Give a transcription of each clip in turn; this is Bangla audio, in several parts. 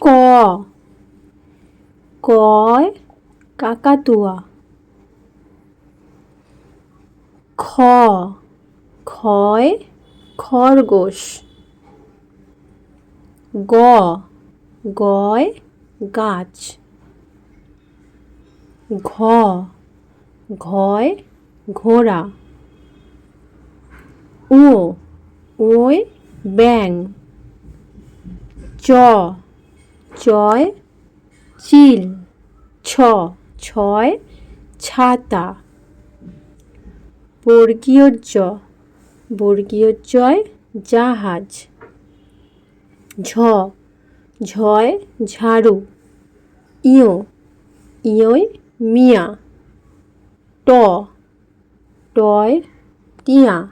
ক, কয় কাকাতুয়া। খ, খয় খরগোশ। গ, গয় গাছ। ঘ, ঘয় ঘোড়া। উ, ওয় ব্যাঙ। চ, চয় চিল। ছ, ছয় ছাতা। বর্গীয় জ, বর্গীয় জয় জাহাজ। ঝ, ঝয় ঝাড়ু। ইয়, ইয়য় মিয়া। ট, টয় টিয়া।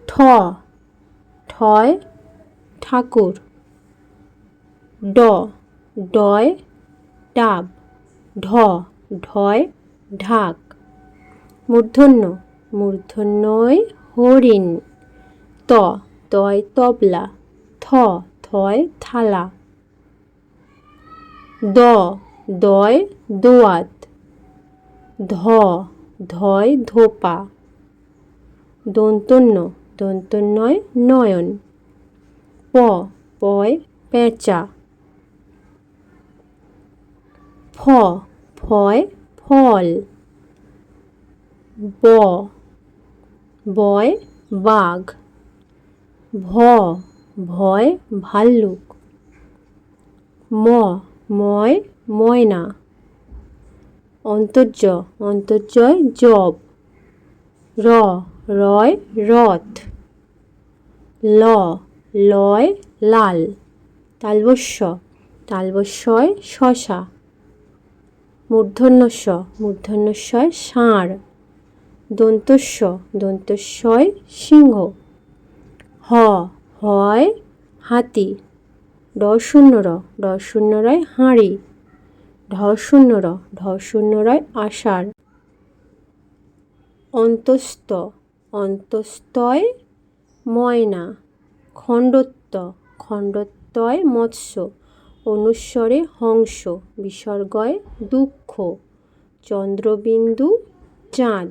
ঠ, ঠয় ঠাকুর। ড, ডয় ডাব। ঢ, ঢয় ঢাক। মূর্ধন্য, মূর্ধন্যয় হরিণ। ত, তয় তবলা। থ, থয় থালা। দ, দয় দোয়াত। ধ, ধয় ধোপা। দন্তন্য, দন্তন্যয় নয়ন। প, পয় পেঁচা। ফ, ফয় ফল। ব, বয় বাঘ। ভ, ভয় ভাল্লুক। ম, ময় ময়না। অন্তর্জ, অন্তর্জয় জব। র, রয় রথ। ল, লয় লাল। তালবস্য, তালবস্যয় শশা। মূর্ধন্য ষ, মূর্ধন্যস্বয় ষাঁড়। দন্তস্ব, দন্তস্বয় সিংহ। হ, হয় হাতি। ড শূন্য র, ড শূন্য রয় হাঁড়ি। ঢ শূন্য র, ঢ শূন্য রয় আষাঢ়। অন্তস্ত, অন্তস্তয় ময়না। খণ্ডত্ব, খণ্ডত্বয় মৎস্য। অনুস্বরে হংস। বিসর্গয় দুঃখ। চন্দ্রবিন্দু চাঁদ।